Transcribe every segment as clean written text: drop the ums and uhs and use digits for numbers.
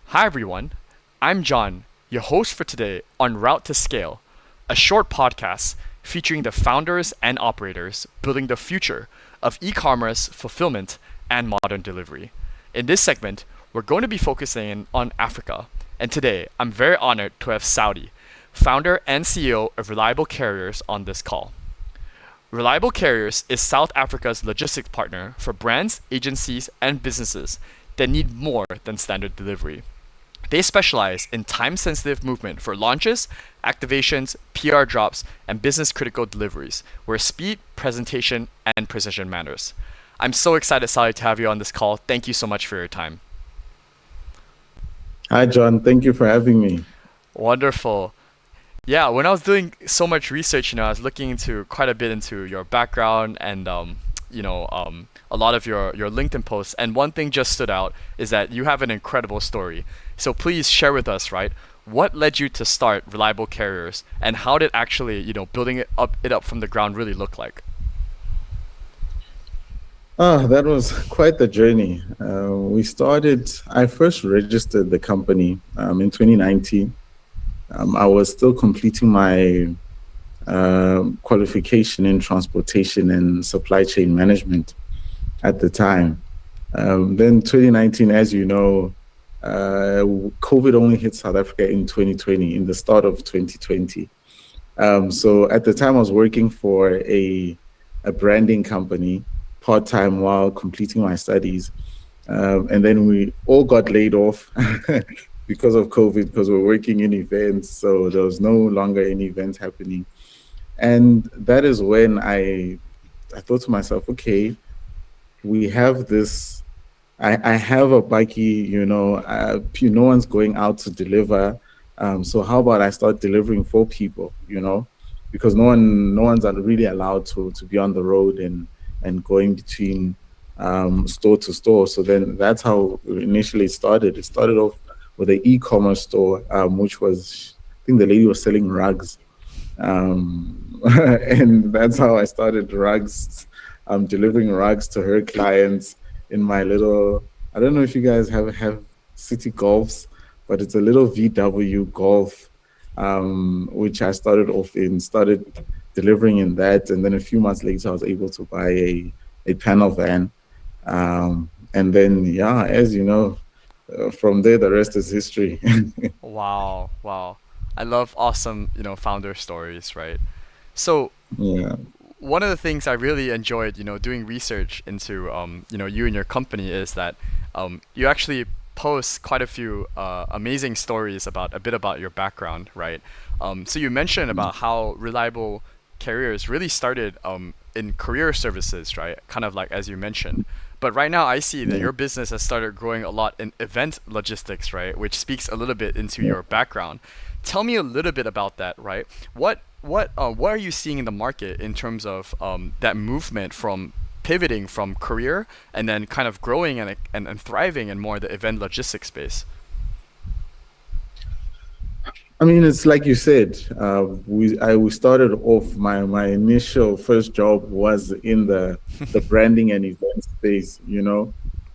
Hi everyone, I'm John, your host for today on Route to Scale, a short podcast featuring the founders and operators building the future of e commerce, fulfillment, and modern delivery. In this segment, we're going to be focusing on Africa, and today I'm very honored to have Saudi, founder and CEO of Reliable Carriers, on this call. Reliable Carriers is South Africa's logistics partner for brands, agencies, and businesses that need more than standard delivery. They specialize in time sensitive movement for launches, activations, PR drops, and business critical deliveries, where speed, presentation, and precision matters. I'm so excited, Sally, to have you on this call. Thank you so much for your time. Hi, John. Thank you for having me. Wonderful. Yeah, when I was doing so much research, I was looking into quite a bit into your background and a lot of your LinkedIn posts. And one thing just stood out is that you have an incredible story. So please share with us, right? What led you to start Reliable Carriers, and how did actually, building it up from the ground really look like? That was quite the journey. I first registered the company in 2019. I was still completing my qualification in transportation and supply chain management at the time. Then 2019, as you know, COVID only hit South Africa in 2020, in the start of 2020. So at the time, I was working for a branding company part time while completing my studies. And then we all got laid off because of COVID, because we're working in events. So there was no longer any events happening. And that is when I thought to myself, okay, we have this. I have a buggy, no one's going out to deliver. So how about I start delivering for people, because no one's really allowed to be on the road and going between store to store. So then that's how initially it started. It started off with an e-commerce store, which was, I think the lady was selling rugs. And that's how I started rugs, delivering rugs to her clients in my little, I don't know if you guys have city golfs, but it's a little VW golf, which I started off in, started delivering in that. And then a few months later, I was able to buy a panel van. And then, yeah, as you know, from there, the rest is history. Wow, wow. I love awesome, founder stories, right? So Yeah. one of the things I really enjoyed, doing research into, you and your company is that you actually post quite a few amazing stories about a bit about your background, right? So you mentioned about how Reliable Carriers really started in career services, right? Kind of like as you mentioned. But right now, I see that Yeah. your business has started growing a lot in event logistics, right? Which speaks a little bit into Yeah. your background. Tell me a little bit about that, right? What are you seeing in the market in terms of that movement from pivoting from career and then kind of growing and thriving in more the event logistics space? I mean, it's like you said. We started off. My initial first job was in the branding and event space.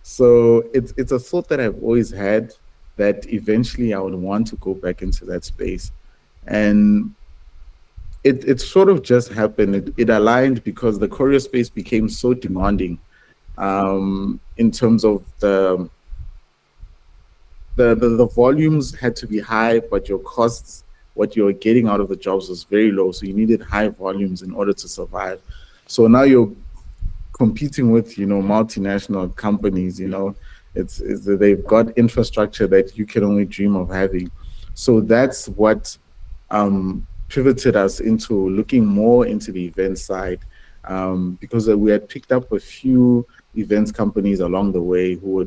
So it's a thought that I've always had, that eventually I would want to go back into that space, and it sort of just happened. It aligned because the courier space became so demanding, in terms of the volumes had to be high, but your costs, what you're getting out of the jobs was very low. So you needed high volumes in order to survive. So now you're competing with, multinational companies. It's that they've got infrastructure that you can only dream of having. So that's what pivoted us into looking more into the event side, because we had picked up a few events companies along the way who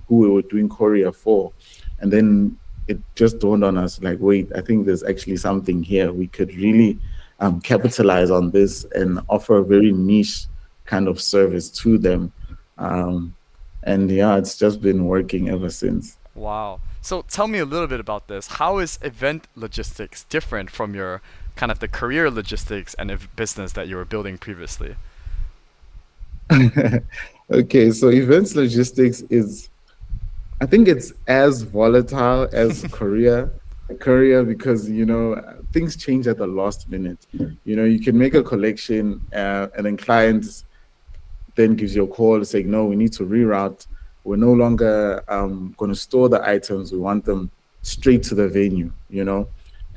we were doing courier for, and then it just dawned on us, like, wait, I think there's actually something here. We could really capitalize on this and offer a very niche kind of service to them. Um, and yeah, it's just been working ever since. Wow. So tell me a little bit about this. How is event logistics different from your kind of the career logistics and business that you were building previously? Okay, so events logistics is I think it's as volatile as Korea because things change at the last minute. You can make a collection, and then clients then gives you a call saying, no, we need to reroute. We're no longer going to store the items. We want them straight to the venue,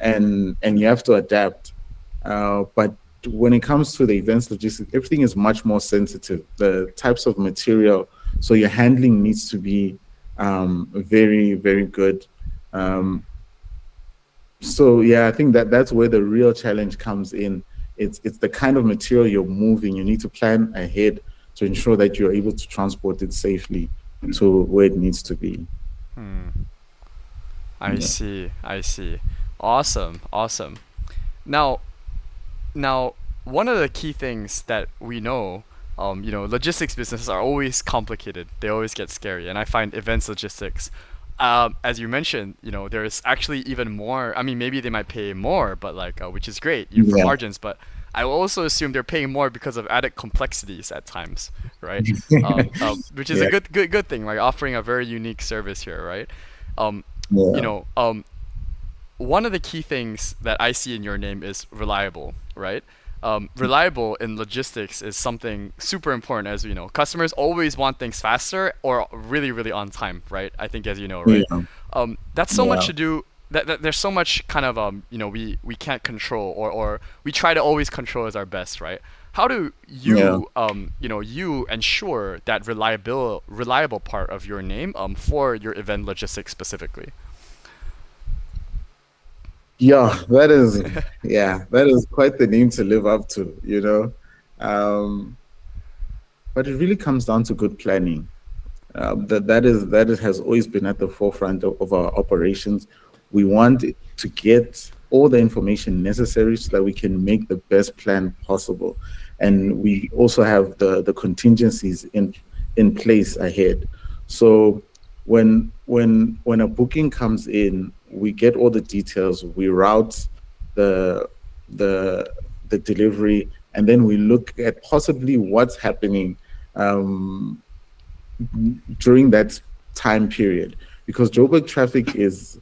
and you have to adapt. But when it comes to the events logistics, everything is much more sensitive. The types of material, so your handling needs to be very, very good. Um, so yeah, I think that's where the real challenge comes in. It's the kind of material you're moving. You need to plan ahead to ensure that you're able to transport it safely to where it needs to be. Hmm. I Yeah. see. I see. Awesome. Awesome. Now, now, one of the key things that we know, logistics businesses are always complicated. They always get scary, and I find events logistics, as you mentioned, there's actually even more. I mean, maybe they might pay more, but like, which is great, for Yeah. margins. But I will also assume they're paying more because of added complexities at times, right? Which is a Yeah. good thing, like offering a very unique service here, right? Um, you Yeah. know, um, One of the key things that I see in your name is reliable, right? Reliable in logistics is something super important, as we know. Customers always want things faster or really, really on time, right? I think, as you know, right? Yeah. That's so much Yeah. to do. That there's so much kind of we can't control, or we try to always control as our best, right? How do Yeah. you ensure that reliable part of your name for your event logistics specifically? That is quite the name to live up to. Um, but it really comes down to good planning. That has always been at the forefront of our operations. We want to get all the information necessary so that we can make the best plan possible, and we also have the contingencies in place ahead. So when a booking comes in, we get all the details. We route the the the delivery, and then we look at possibly what's happening. Um, during that time period, because Joburg traffic is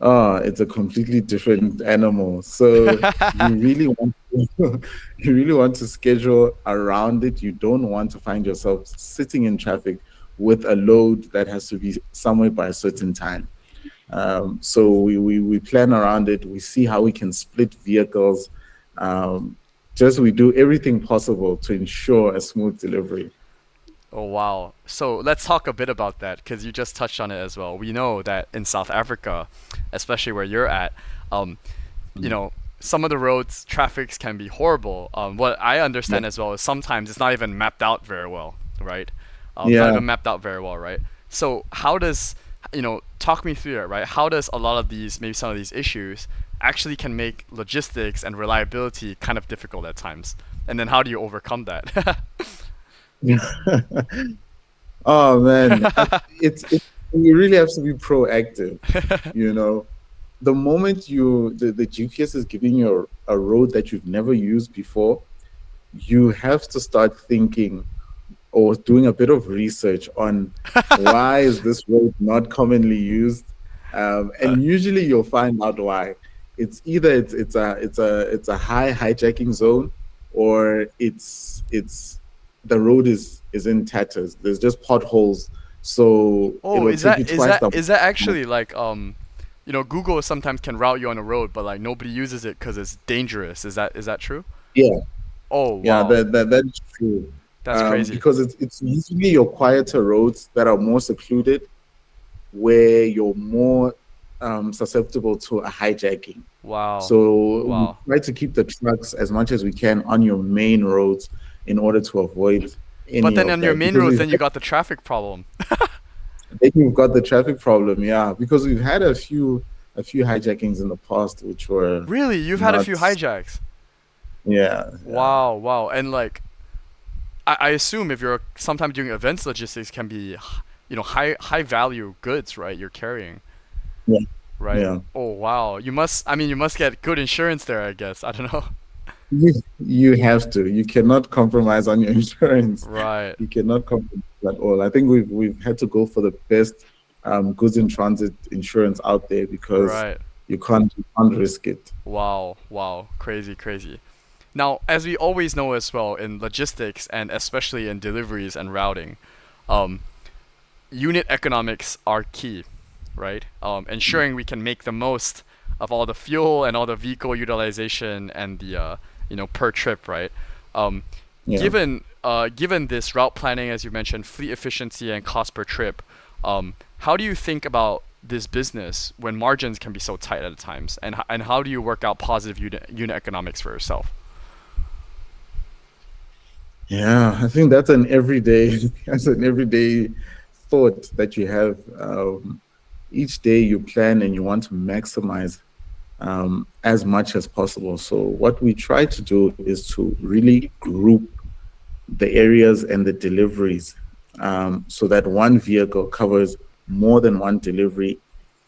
it's a completely different animal. So you really want to, you really want to schedule around it. You don't want to find yourself sitting in traffic with a load that has to be somewhere by a certain time. So we plan around it. We see how we can split vehicles. Um, just we do everything possible to ensure a smooth delivery. Oh wow. So let's talk a bit about that because you just touched on it as well. We know that in South Africa, especially where you're at, um, you Mm. know, some of the roads traffics can be horrible. What I Yeah. understand as well is sometimes it's not even mapped out very well, right? Not Yeah. even mapped out very well, right? So how does talk me through it, right? How does a lot of these, maybe some of these issues, actually can make logistics and reliability kind of difficult at times? And then how do you overcome that? Oh man, it's you really have to be proactive. You know, the moment the GPS is giving you a road that you've never used before, you have to start thinking or doing a bit of research on why is this road not commonly used, and usually you'll find out why. It's either it's a high hijacking zone, or it's the road is in tatters. There's just potholes, so Oh, it'll is take that you is twice that the. is that actually like Google sometimes can route you on a road, but like nobody uses it because it's dangerous. Is that true? Yeah, Oh yeah, wow, that is true. that's crazy. Because it's usually your quieter roads that are more secluded, where you're more susceptible to a hijacking. Wow, So we wow. try to keep the trucks as much as we can on your main roads in order to avoid But any then of on your that. main Because roads, then you got the traffic problem. we've got the traffic problem, yeah. Because we've had a few hijackings in the past, which were Really, you've had a not, few hijacks. yeah, yeah. Wow, wow, and like I assume if you're sometimes doing events logistics can be, high value goods, right? You're carrying, Yeah, right? yeah. Oh wow, you must get good insurance there, I guess. I don't know. You have to. You cannot compromise on your insurance. Right. You cannot compromise at all. I think we've had to go for the best goods in transit insurance out there because Right. you can't risk it. Wow. Wow. Crazy, crazy. Now, as we always know as well in logistics and especially in deliveries and routing, um, unit economics are key, right? Ensuring we can make the most of all the fuel and all the vehicle utilization and the per trip, right? Um, Yeah. given this route planning, as you mentioned, fleet efficiency and cost per trip, how do you think about this business when margins can be so tight at times, and how do you work out positive unit economics for yourself? Yeah, I think that's an everyday that's an everyday thought that you have. Each day you plan and you want to maximize as much as possible. So what we try to do is to really group the areas and the deliveries so that one vehicle covers more than one delivery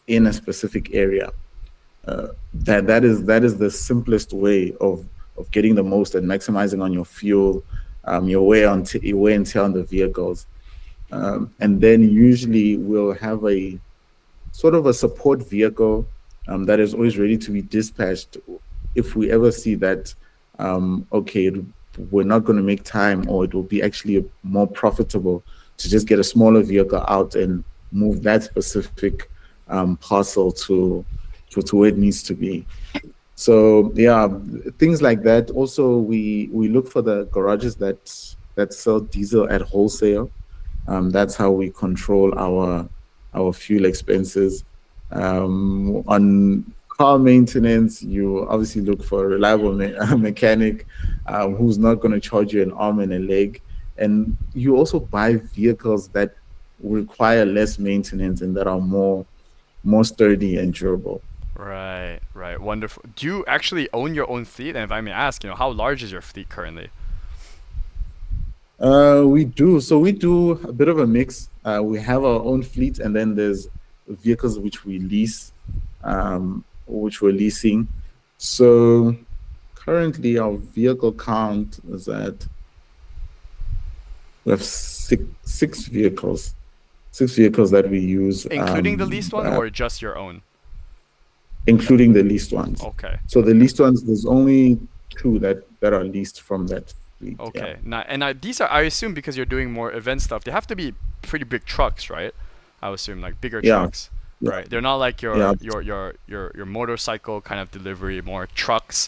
in a specific area. That is the simplest way of getting the most and maximizing on your fuel, your wear and tear on the vehicles. And then usually we'll have a sort of a support vehicle that is always ready to be dispatched if we ever see that okay, we're not going to make time, or it will be actually more profitable to just get a smaller vehicle out and move that specific parcel to where it needs to be. So yeah, things like that. Also, we look for the garages that sell diesel at wholesale. That's how we control our fuel expenses. On car maintenance, you obviously look for a reliable mechanic who's not going to charge you an arm and a leg. And you also buy vehicles that require less maintenance and that are more sturdy and durable. Right, right, wonderful. Do you actually own your own fleet? And if I may ask, how large is your fleet currently? We do. So we do a bit of a mix. We have our own fleet, and then there's vehicles which we lease, which we're leasing. So currently, our vehicle count is at we have six vehicles that we use, Including the leased one or just your own? including the leased ones. Okay, So the okay, leased ones, there's only two that are leased from that fleet. Yeah. okay. Now, and these are, I assume, because you're doing more event stuff, they have to be pretty big trucks, right? I would assume like bigger Yeah. trucks, Yeah. right? They're not like Yeah. your motorcycle kind of delivery, more trucks.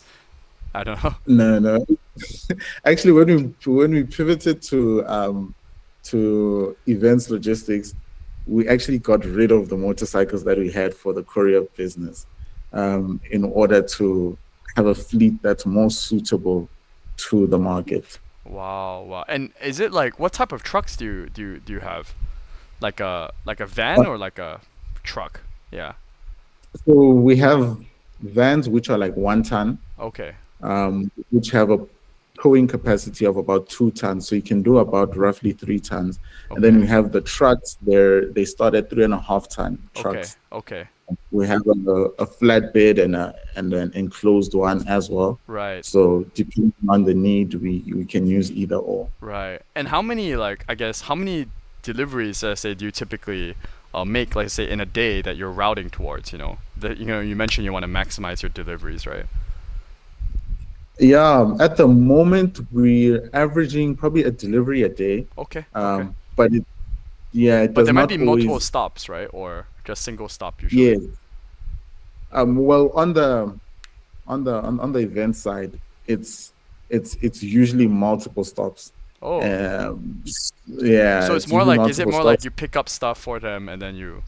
I don't know. No, no. Actually, when we pivoted to events logistics, we actually got rid of the motorcycles that we had for the courier business, in order to have a fleet that's more suitable to the market. Wow, wow. And is it like what type of trucks do you have? Like a van or like a truck? Yeah. So we have vans which are like 1 ton, Okay. which have a towing capacity of about 2 tons. So you can do about roughly 3 tons. And then Okay. we have the trucks there, they start at 3.5 ton Okay. trucks. Okay. We have a flatbed and an enclosed one as well. Right. So depending on the need, we can use either or. Right. And how many, like, I guess how many deliveries, say, do you typically make, like, say, in a day that you're routing towards? That you mentioned you want to maximize your deliveries, right? Yeah, at the moment we're averaging probably a delivery a day. Okay. Okay. But yeah, it But does there might not be multiple always. stops, right? Or just single stop usually. Yeah. Well, on the event side, it's it's usually multiple stops. Oh. Yeah, So it's it's more usually like, is it multiple more like stops, you pick up stuff for them and then you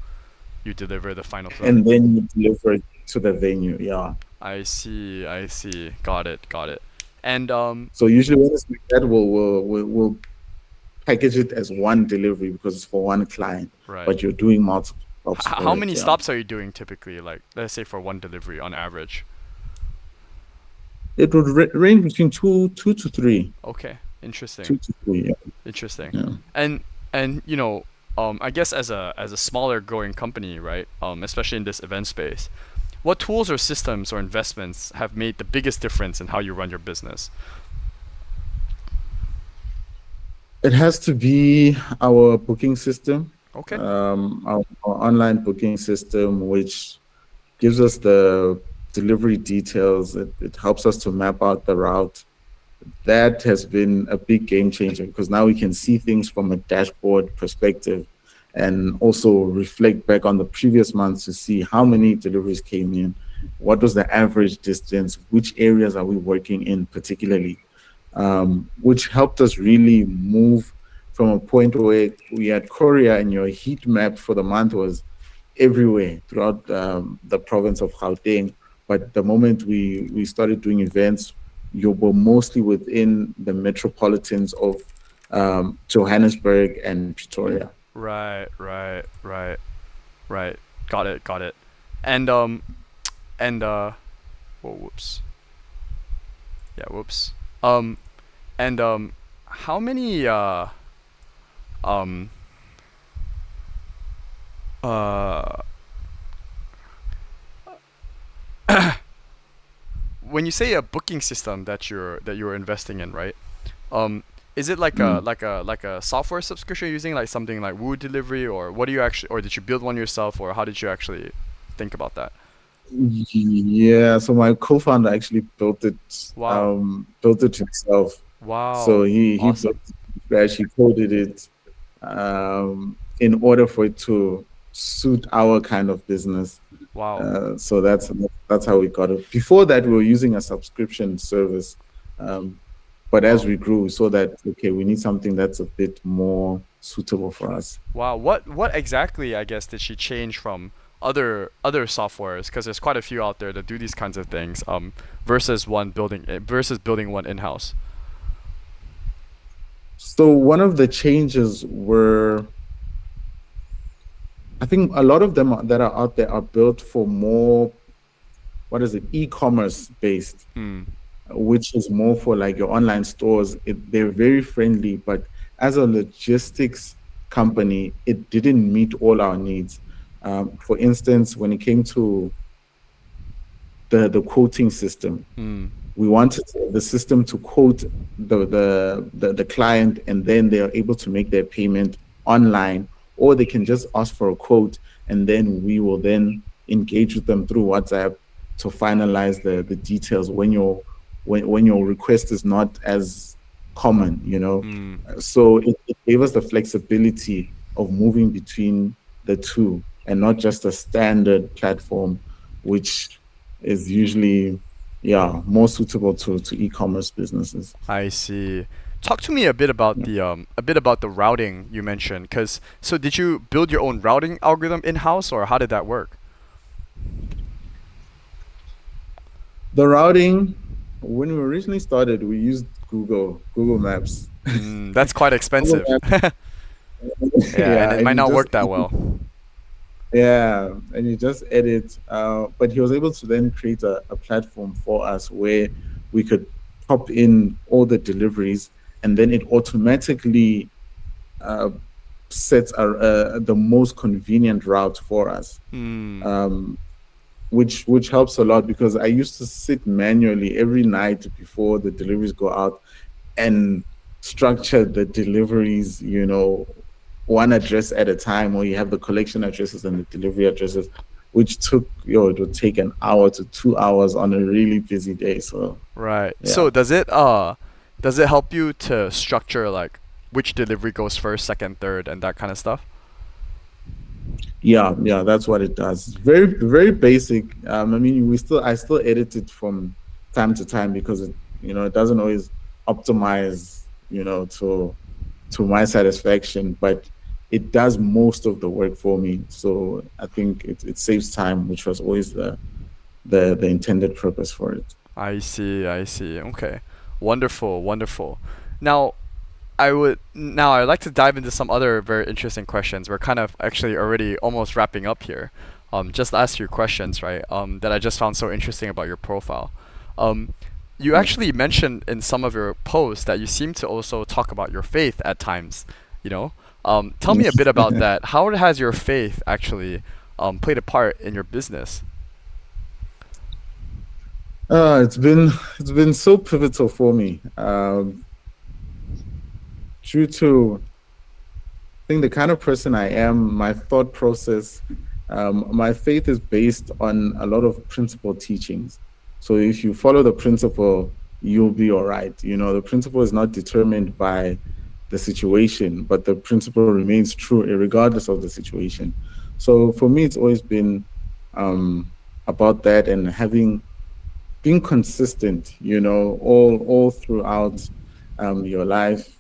deliver the final product? and then you deliver it to the venue. Yeah. I see, I see. Got it, got it. And So usually when it's like that, we'll package it as one delivery because it's for one client, right. but you're doing multiple stops for How it. many Yeah. stops are you doing typically? Like, let's say for one delivery on average. It would range between two to three, Okay, interesting, 2 to 3. Yeah. interesting. Yeah. And I guess as a smaller growing company, right? Especially in this event space, what tools or systems or investments have made the biggest difference in how you run your business? It has to be our booking system. Okay. our online booking system, which gives us the delivery details. It helps us to map out the route. That has been a big game changer because now we can see things from a dashboard perspective and also reflect back on the previous months to see how many deliveries came in, what was the average distance, which areas are we working in particularly, which helped us really move from a point where we had Korea and your heat map for the month was everywhere throughout the province of Gauteng. But the moment we started doing events, you were mostly within the metropolitans of Johannesburg and Pretoria. Right, right, right, right. Got it, got it. And and whoa, whoops. Yeah, whoops. Um and how many um uh when you say a booking system that you're investing in, right? Um, is it like a Mm. software subscription using like something like Woo Delivery, or what do you actually, or did you build one yourself, or how did you actually think about that? Yeah, so my co-founder actually Wow, built it himself. So wow, he built awesome. it from scratch. He coded it in order for it to suit our kind of business. Wow, So that's how we got it. Before that, we were using a subscription service, um, but as wow, we grew, we saw that okay, we need something that's a bit more suitable for us. wow. What exactly, I guess, did she change from other softwares? Because there's quite a few out there that do these kinds of things. Versus building one in house. So one of the changes were, I think, a lot of them that are out there are built for more, what is it, e-commerce based, Hmm. which is more for like your online stores. They're very friendly, but as a logistics company, it didn't meet all our needs. For instance, when it came to the quoting system, Hmm. we wanted the system to quote the client, and then they are able to make their payment online, or they can just ask for a quote, and then we will then engage with them through WhatsApp to finalize the details when your request is not as common, you know. Hmm. So it gave us the flexibility of moving between the two and not just a standard platform, which is usually, yeah, more suitable to e-commerce businesses. I see. Talk to me a bit about Yeah. the routing you mentioned. Cause so did you build your own routing algorithm in house, or how did that work? The routing, when we originally started, we used Google Maps. That's quite Google expensive. Maps, Yeah, and yeah, it and might you not just work that well. yeah, and you just edit. But he was able to then create a platform for us where we could pop in all the deliveries, and then it automatically uh, sets the most convenient route for us. Hmm. Um, which helps a lot because I used to sit manually every night before the deliveries go out and structure the deliveries, one address at a time, or you have the collection addresses and the delivery addresses, which it would take an hour to 2 hours on a really busy day. So Right. yeah. So does it help you to structure like which delivery goes first, second, third, and that kind of stuff? Yeah, that's what it does. Very, very basic. I mean, I still edit it from time to time because it doesn't always optimize, to my satisfaction, but it does most of the work for me. So I think it saves time, which was always the intended purpose for it. I see, I see. Okay. Wonderful, wonderful. Now, I'd like to dive into some other very interesting questions. We're kind of actually already almost wrapping up here. Just ask you questions, right? That I just found so interesting about your profile. Um, you Yeah. actually mentioned in some of your posts that you seem to also talk about your faith at times. You know, tell me a bit about that. How has your faith actually played a part in your business? It's been so pivotal for me. Due to think the kind of person I am, my thought process, my faith is based on a lot of principle teachings. So if you follow the principle, you'll be all right. The principle is not determined by the situation, but the principle remains true regardless of the situation. So for me, it's always been about that and being consistent, all throughout your life,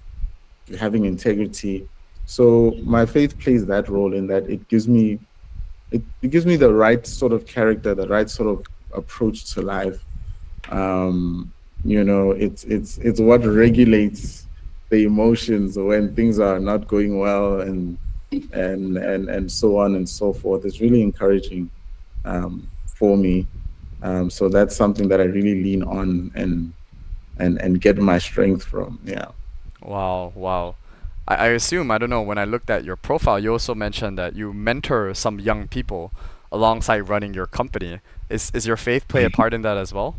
having integrity. So my faith plays that role in that it gives me the right sort of character, the right sort of approach to life. Um, it's what regulates the emotions when things are not going well and so on and so forth. It's really encouraging for me. So that's something that I really lean on and get my strength from. Yeah. Wow, wow. I assume, I don't know, when I looked at your profile, you also mentioned that you mentor some young people alongside running your company. Is your faith play a part in that as well?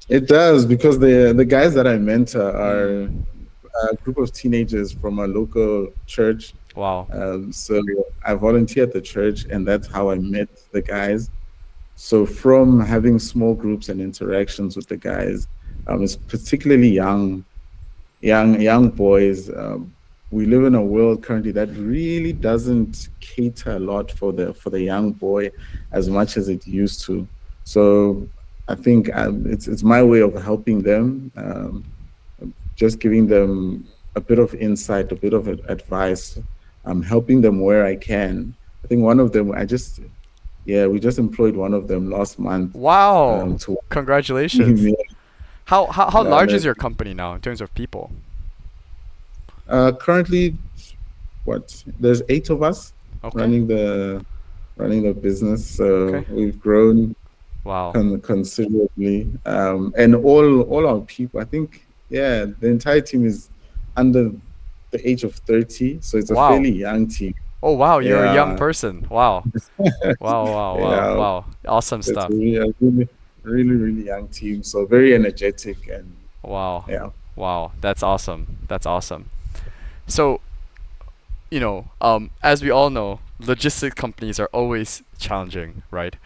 It does because the guys that I mentor are Mm. a group of teenagers from a local church. Wow. So I volunteer at the church, and that's how I met the guys. So from having small groups and interactions with the guys, it's particularly young boys. We live in a world currently that really doesn't cater a lot for the young boy as much as it used to. So I think it's my way of helping them, just giving them a bit of insight, a bit of advice, helping them where I can. I think one of them, yeah, we just employed one of them last month Wow. to Congratulations. How yeah, large is your company now in terms of people? currently there's 8 of us Okay. running the business, Okay. so we've grown Wow. considerably, and all our people, I think, yeah, the entire team is under the age of 30, so it's a Wow. fairly young team. Oh wow, you're a young Yeah. person. Wow. Wow, wow, wow, Yeah, wow. Awesome it's stuff. a really young team, so very energetic. And Wow. yeah. Wow. That's awesome. That's awesome. So, as we all know, logistics companies are always challenging, right?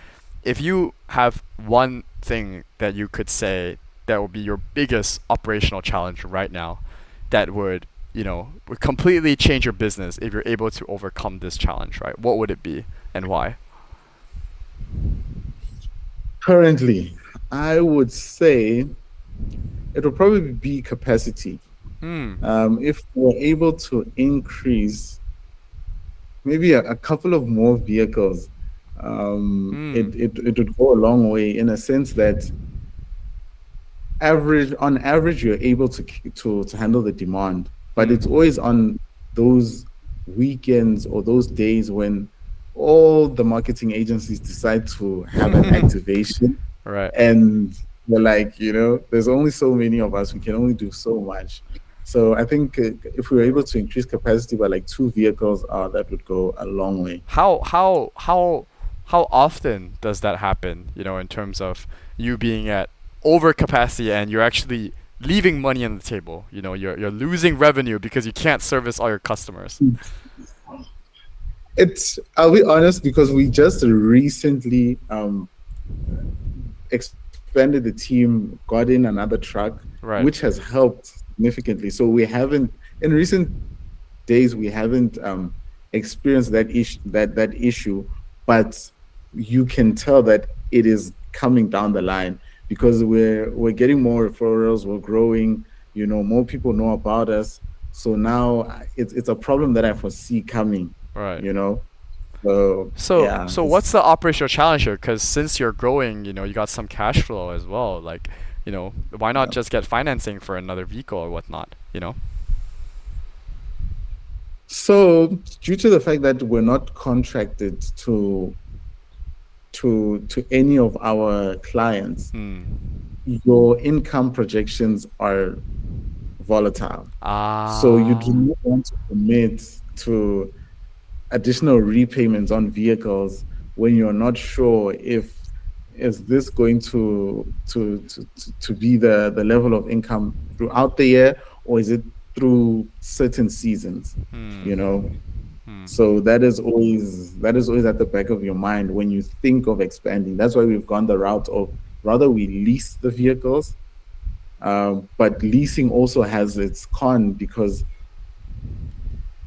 If you have one thing that you could say that would be your biggest operational challenge right now, that would completely change your business if you're able to overcome this challenge, right? What would it be and why? Currently, I would say it will probably be capacity. Hmm. If we're able to increase maybe a couple of more vehicles, Hmm. it would go a long way in a sense that on average you're able to handle the demand, but Hmm. it's always on those weekends or those days when all the marketing agencies decide to have an activation, Right. and we're like, there's only so many of us, we can only do so much. So I think if we were able to increase capacity by like 2 vehicles, that would go a long way. How often does that happen? In terms of you being at overcapacity and you're actually leaving money on the table. You're losing revenue because you can't service all your customers. I'll be honest, because we just recently expanded the team, got in another truck, Right. which has helped significantly. So we haven't, in recent days, we haven't experienced that issue, but you can tell that it is coming down the line because we're getting more referrals, we're growing, more people know about us. So now it's a problem that I foresee coming, Right. you know. So So yeah, so what's the operational challenge here? Because since you're growing, you got some cash flow as well. Like, why not yeah. just get financing for another vehicle or whatnot? So due to the fact that we're not contracted to any of our clients, Hmm. your income projections are volatile. So you do Ah. not want to commit to additional repayments on vehicles when you're not sure if is this going to be the level of income throughout the year, or is it through certain seasons, you Hmm. know. Hmm. So that is always at the back of your mind when you think of expanding. That's why we've gone the route of rather we lease the vehicles, but leasing also has its con because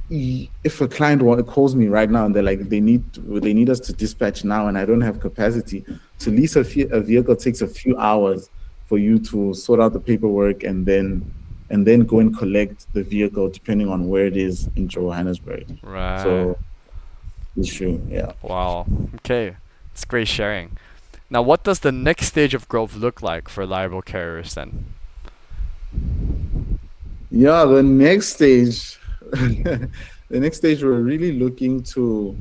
if a client calls me right now and they're like they need us to dispatch now and I don't have capacity to lease a vehicle takes a few hours for you to sort out the paperwork and then go and collect the vehicle depending on where it is in Johannesburg. Right. So issue, yeah. Wow. Okay. It's great sharing. Now, what does the next stage of growth look like for reliable carriers then? Yeah, the next stage, the next stage, we're really looking to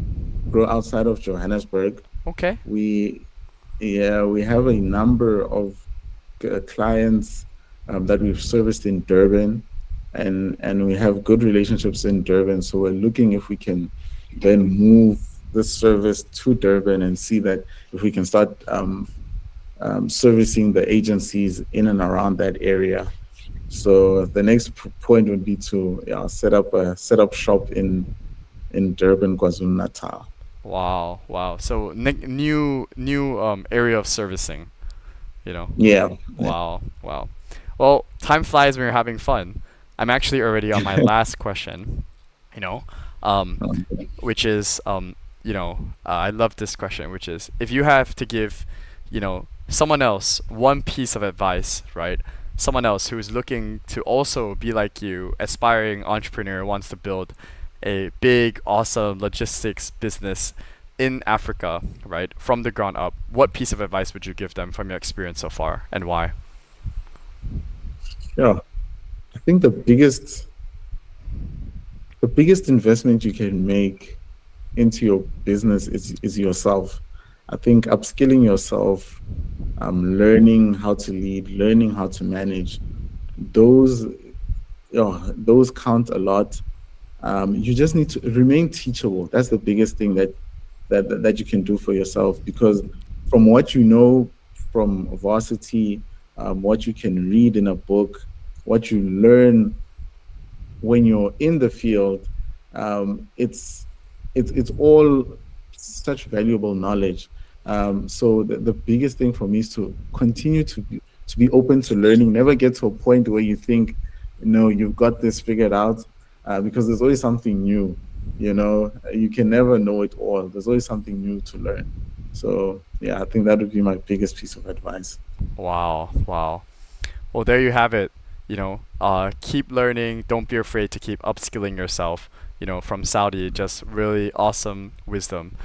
grow outside of Johannesburg. Okay. We, yeah, we have a number of clients that we've serviced in Durban, and we have good relationships in Durban. So we're looking if we can then move the service to Durban and see that if we can start servicing the agencies in and around that area. So the next point would be to set up shop in Durban, KwaZulu Natal. Wow. Wow. So new area of servicing. You know. Yeah. Wow. Wow. Well, time flies when you're having fun. I'm actually already on my last question. You know, um, which is I love this question, which is if you have to give, someone else one piece of advice, right? Someone else who's looking to also be like you, aspiring entrepreneur, wants to build a big, awesome logistics business in Africa, right, from the ground up. What piece of advice would you give them from your experience so far, and why? Yeah. I think the biggest investment you can make into your business is yourself. I think upskilling yourself, learning how to lead, learning how to manage, those those count a lot. You just need to remain teachable. That's the biggest thing that you can do for yourself because from what you know from varsity, what you can read in a book, what you learn when you're in the field, it's all such valuable knowledge. So the biggest thing for me is to continue to be open to learning. Never get to a point where you think, you've got this figured out, because there's always something new. You can never know it all. There's always something new to learn. So yeah, I think that would be my biggest piece of advice. Wow, wow. Well, there you have it. Keep learning. Don't be afraid to keep upskilling yourself. From Saudi, just really awesome wisdom.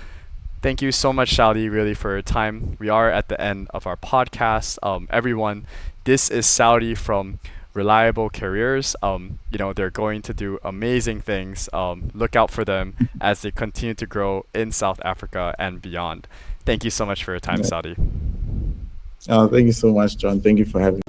Thank you so much, Saudi, really for your time. We are at the end of our podcast. Everyone, this is Saudi from Reliable Careers. They're going to do amazing things. Look out for them as they continue to grow in South Africa and beyond. Thank you so much for your time, Yeah. Saudi. Thank you so much, John. Thank you for having